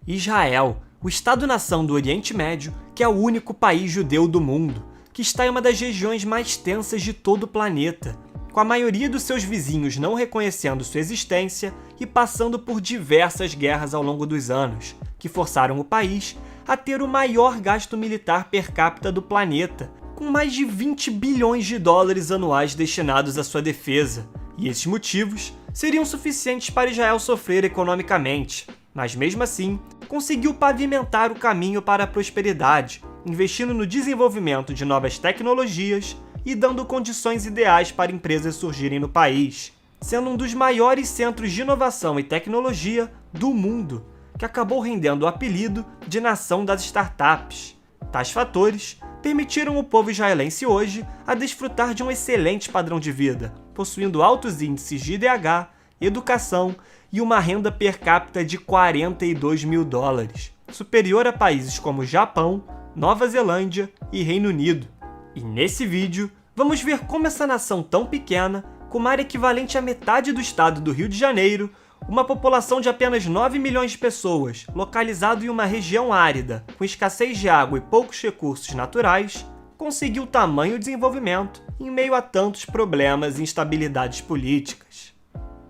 Israel, o Estado-nação do Oriente Médio, que é o único país judeu do mundo, que está em uma das regiões mais tensas de todo o planeta, com a maioria dos seus vizinhos não reconhecendo sua existência e passando por diversas guerras ao longo dos anos, que forçaram o país a ter o maior gasto militar per capita do planeta, com mais de 20 bilhões de dólares anuais destinados à sua defesa. E esses motivos seriam suficientes para Israel sofrer economicamente, mas mesmo assim, conseguiu pavimentar o caminho para a prosperidade, investindo no desenvolvimento de novas tecnologias e dando condições ideais para empresas surgirem no país, sendo um dos maiores centros de inovação e tecnologia do mundo, que acabou rendendo o apelido de Nação das Startups. Tais fatores permitiram o povo israelense hoje a desfrutar de um excelente padrão de vida, possuindo altos índices de IDH, educação e uma renda per capita de 42 mil dólares, superior a países como Japão, Nova Zelândia e Reino Unido. E nesse vídeo, vamos ver como essa nação tão pequena, com uma área equivalente à metade do estado do Rio de Janeiro, uma população de apenas 9 milhões de pessoas, localizado em uma região árida, com escassez de água e poucos recursos naturais, conseguiu tamanho desenvolvimento em meio a tantos problemas e instabilidades políticas.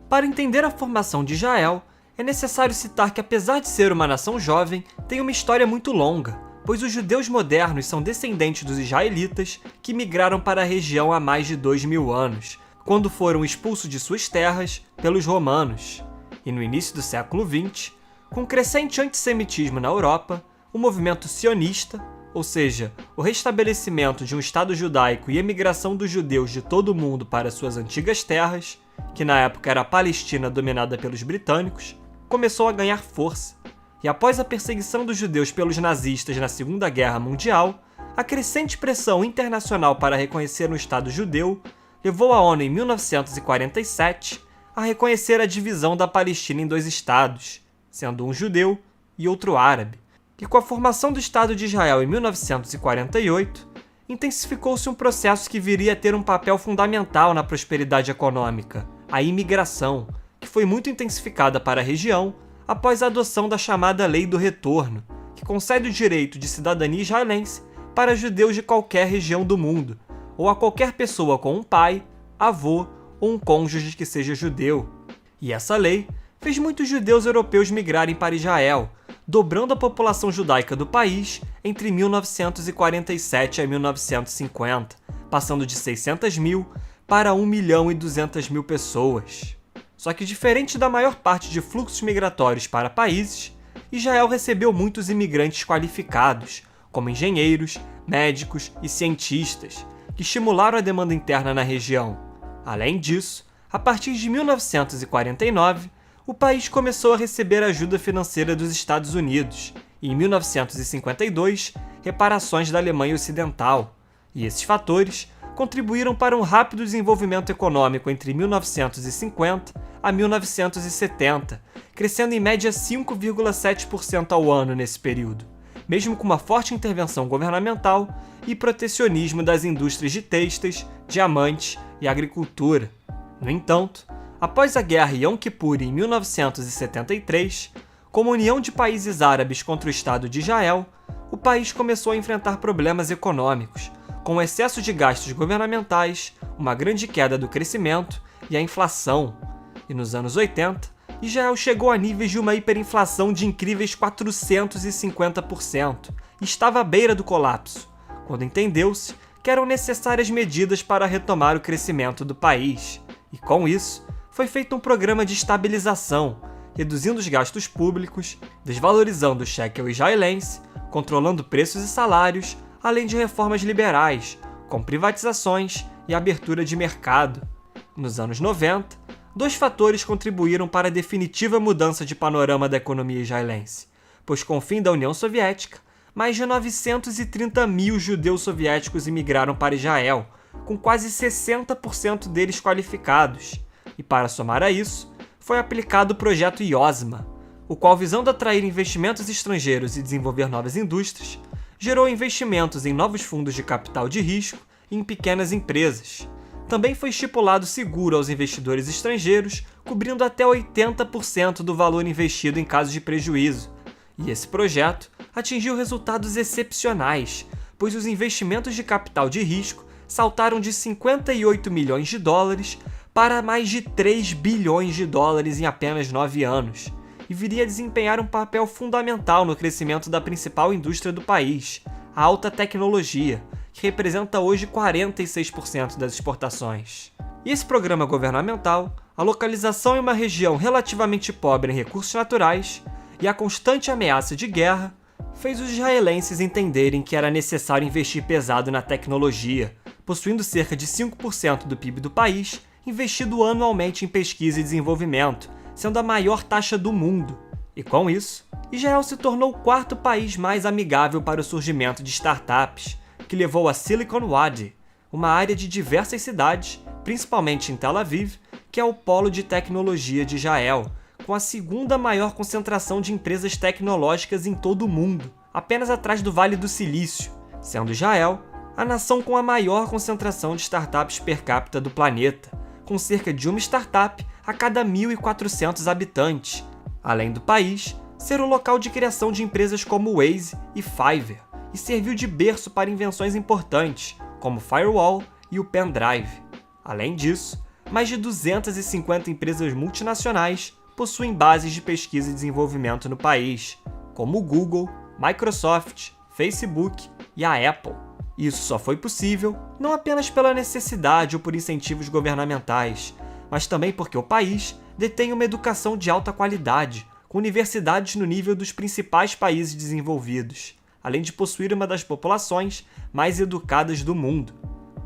Para entender a formação de Israel, é necessário citar que, apesar de ser uma nação jovem, tem uma história muito longa, pois os judeus modernos são descendentes dos israelitas que migraram para a região há mais de 2000 anos, quando foram expulsos de suas terras pelos romanos. E no início do século XX, com crescente antissemitismo na Europa, o movimento sionista, ou seja, o restabelecimento de um Estado judaico e a imigração dos judeus de todo o mundo para suas antigas terras, que na época era a Palestina dominada pelos britânicos, começou a ganhar força. E após a perseguição dos judeus pelos nazistas na Segunda Guerra Mundial, a crescente pressão internacional para reconhecer um Estado judeu levou a ONU em 1947 a reconhecer a divisão da Palestina em dois estados, sendo um judeu e outro árabe. E com a formação do Estado de Israel em 1948, intensificou-se um processo que viria a ter um papel fundamental na prosperidade econômica, a imigração, que foi muito intensificada para a região após a adoção da chamada Lei do Retorno, que concede o direito de cidadania israelense para judeus de qualquer região do mundo, ou a qualquer pessoa com um pai, avô ou um cônjuge que seja judeu. E essa lei fez muitos judeus europeus migrarem para Israel, dobrando a população judaica do país entre 1947 e 1950, passando de 600 mil para 1 milhão e 200 mil pessoas. Só que, diferente da maior parte de fluxos migratórios para países, Israel recebeu muitos imigrantes qualificados, como engenheiros, médicos e cientistas, que estimularam a demanda interna na região. Além disso, a partir de 1949, o país começou a receber ajuda financeira dos Estados Unidos e, em 1952, reparações da Alemanha Ocidental. E esses fatores contribuíram para um rápido desenvolvimento econômico entre 1950 a 1970, crescendo em média 5,7% ao ano nesse período, mesmo com uma forte intervenção governamental e protecionismo das indústrias de têxteis, diamantes e agricultura. No entanto, após a Guerra Yom Kippur em 1973, como união de países árabes contra o Estado de Israel, o país começou a enfrentar problemas econômicos, com o excesso de gastos governamentais, uma grande queda do crescimento e a inflação. E nos anos 80, Israel chegou a níveis de uma hiperinflação de incríveis 450% e estava à beira do colapso, quando entendeu-se que eram necessárias medidas para retomar o crescimento do país. E com isso, foi feito um programa de estabilização, reduzindo os gastos públicos, desvalorizando o shekel israelense, controlando preços e salários, além de reformas liberais, com privatizações e abertura de mercado. Nos anos 90, dois fatores contribuíram para a definitiva mudança de panorama da economia israelense, pois com o fim da União Soviética, mais de 930 mil judeus soviéticos imigraram para Israel, com quase 60% deles qualificados. E para somar a isso, foi aplicado o projeto IOSMA, o qual, visando atrair investimentos estrangeiros e desenvolver novas indústrias, gerou investimentos em novos fundos de capital de risco e em pequenas empresas. Também foi estipulado seguro aos investidores estrangeiros, cobrindo até 80% do valor investido em caso de prejuízo. E esse projeto atingiu resultados excepcionais, pois os investimentos de capital de risco saltaram de 58 milhões de dólares para mais de 3 bilhões de dólares em apenas 9 anos, e viria a desempenhar um papel fundamental no crescimento da principal indústria do país, a alta tecnologia, que representa hoje 46% das exportações. E esse programa governamental, a localização em uma região relativamente pobre em recursos naturais e a constante ameaça de guerra fez os israelenses entenderem que era necessário investir pesado na tecnologia, possuindo cerca de 5% do PIB do país investido anualmente em pesquisa e desenvolvimento, sendo a maior taxa do mundo. E com isso, Israel se tornou o quarto país mais amigável para o surgimento de startups, que levou a Silicon Wadi, uma área de diversas cidades, principalmente em Tel Aviv, que é o polo de tecnologia de Israel, com a segunda maior concentração de empresas tecnológicas em todo o mundo, apenas atrás do Vale do Silício, sendo Israel a nação com a maior concentração de startups per capita do planeta, com cerca de uma startup a cada 1.400 habitantes, além do país ser o local de criação de empresas como Waze e Fiverr, e serviu de berço para invenções importantes, como o Firewall e o Pendrive. Além disso, mais de 250 empresas multinacionais possuem bases de pesquisa e desenvolvimento no país, como o Google, Microsoft, Facebook e a Apple. Isso só foi possível não apenas pela necessidade ou por incentivos governamentais, mas também porque o país detém uma educação de alta qualidade, com universidades no nível dos principais países desenvolvidos, além de possuir uma das populações mais educadas do mundo.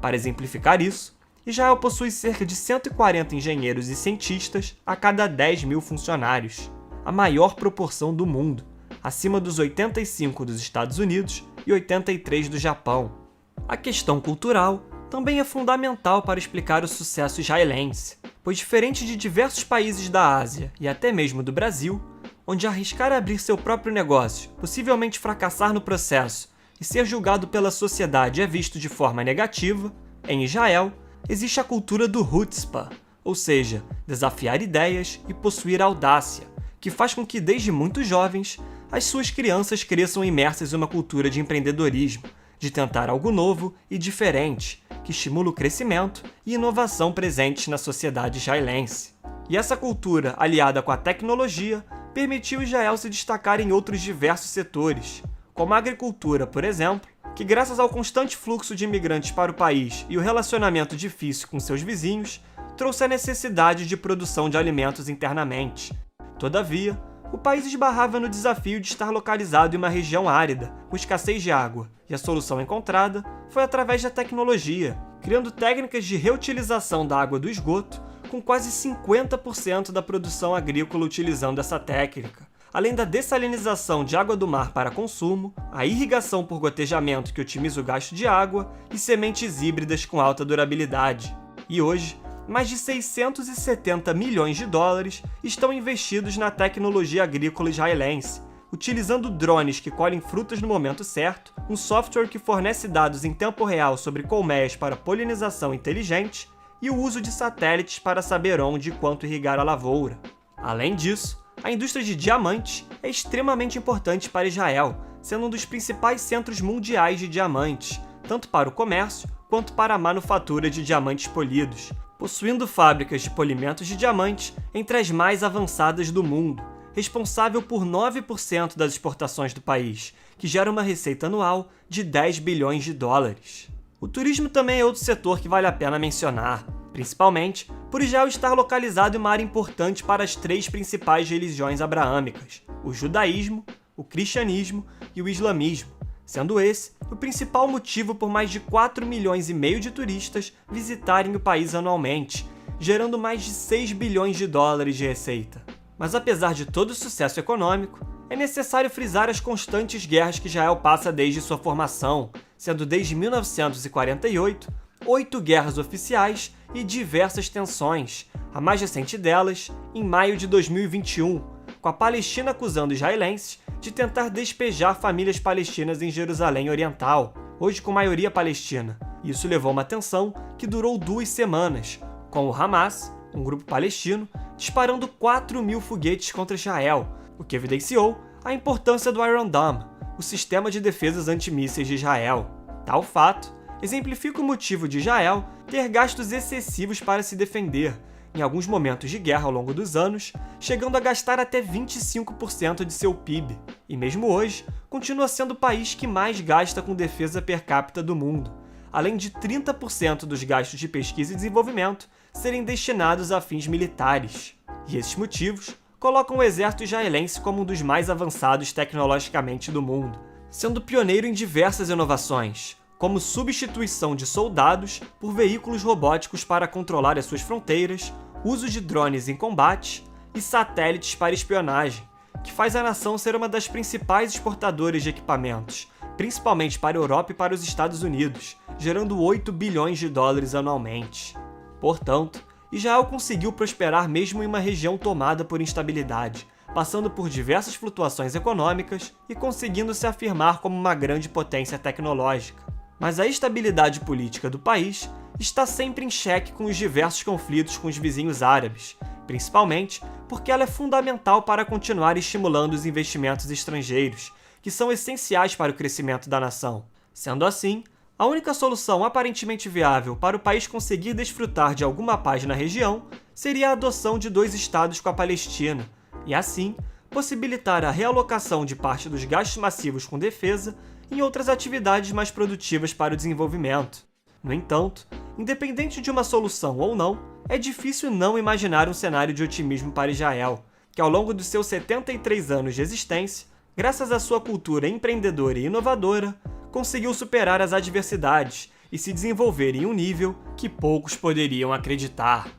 Para exemplificar isso, Israel possui cerca de 140 engenheiros e cientistas a cada 10 mil funcionários, a maior proporção do mundo, acima dos 85 dos Estados Unidos e 83 do Japão. A questão cultural também é fundamental para explicar o sucesso israelense, pois diferente de diversos países da Ásia e até mesmo do Brasil, onde arriscar abrir seu próprio negócio, possivelmente fracassar no processo e ser julgado pela sociedade é visto de forma negativa, em Israel existe a cultura do chutzpah, ou seja, desafiar ideias e possuir audácia, que faz com que desde muito jovens as suas crianças cresçam imersas em uma cultura de empreendedorismo, de tentar algo novo e diferente, que estimula o crescimento e inovação presentes na sociedade israelense. E essa cultura, aliada com a tecnologia, permitiu Israel se destacar em outros diversos setores, como a agricultura, por exemplo, que graças ao constante fluxo de imigrantes para o país e o relacionamento difícil com seus vizinhos, trouxe a necessidade de produção de alimentos internamente. Todavia, o país esbarrava no desafio de estar localizado em uma região árida, com escassez de água, e a solução encontrada foi através da tecnologia, criando técnicas de reutilização da água do esgoto, com quase 50% da produção agrícola utilizando essa técnica, além da dessalinização de água do mar para consumo, a irrigação por gotejamento que otimiza o gasto de água e sementes híbridas com alta durabilidade. E hoje, mais de 670 milhões de dólares estão investidos na tecnologia agrícola israelense, utilizando drones que colhem frutas no momento certo, um software que fornece dados em tempo real sobre colmeias para polinização inteligente e o uso de satélites para saber onde e quanto irrigar a lavoura. Além disso, a indústria de diamantes é extremamente importante para Israel, sendo um dos principais centros mundiais de diamantes, tanto para o comércio quanto para a manufatura de diamantes polidos, possuindo fábricas de polimentos de diamantes entre as mais avançadas do mundo, responsável por 9% das exportações do país, que gera uma receita anual de 10 bilhões de dólares. O turismo também é outro setor que vale a pena mencionar, principalmente por Israel estar localizado em uma área importante para as três principais religiões abraâmicas, o judaísmo, o cristianismo e o islamismo, sendo esse o principal motivo por mais de 4,5 milhões de turistas visitarem o país anualmente, gerando mais de 6 bilhões de dólares de receita. Mas apesar de todo o sucesso econômico, é necessário frisar as constantes guerras que Israel passa desde sua formação, sendo desde 1948, 8 guerras oficiais e diversas tensões, a mais recente delas em maio de 2021, com a Palestina acusando israelenses de tentar despejar famílias palestinas em Jerusalém Oriental, hoje com maioria palestina. Isso levou a uma tensão que durou 2 semanas, com o Hamas, um grupo palestino, disparando 4.000 foguetes contra Israel, o que evidenciou a importância do Iron Dome, o sistema de defesas antimísseis de Israel. Tal fato exemplifica o motivo de Israel ter gastos excessivos para se defender, em alguns momentos de guerra ao longo dos anos, chegando a gastar até 25% de seu PIB, e mesmo hoje, continua sendo o país que mais gasta com defesa per capita do mundo, além de 30% dos gastos de pesquisa e desenvolvimento serem destinados a fins militares. E esses motivos colocam o exército israelense como um dos mais avançados tecnologicamente do mundo, sendo pioneiro em diversas inovações, como substituição de soldados por veículos robóticos para controlar as suas fronteiras, uso de drones em combate e satélites para espionagem, que faz a nação ser uma das principais exportadoras de equipamentos, principalmente para a Europa e para os Estados Unidos, gerando 8 bilhões de dólares anualmente. Portanto, Israel conseguiu prosperar mesmo em uma região tomada por instabilidade, passando por diversas flutuações econômicas e conseguindo se afirmar como uma grande potência tecnológica. Mas a estabilidade política do país está sempre em xeque com os diversos conflitos com os vizinhos árabes, principalmente porque ela é fundamental para continuar estimulando os investimentos estrangeiros, que são essenciais para o crescimento da nação. Sendo assim, a única solução aparentemente viável para o país conseguir desfrutar de alguma paz na região seria a adoção de 2 estados com a Palestina, e assim possibilitar a realocação de parte dos gastos massivos com defesa em outras atividades mais produtivas para o desenvolvimento. No entanto, independente de uma solução ou não, é difícil não imaginar um cenário de otimismo para Israel, que ao longo dos seus 73 anos de existência, graças à sua cultura empreendedora e inovadora, conseguiu superar as adversidades e se desenvolver em um nível que poucos poderiam acreditar.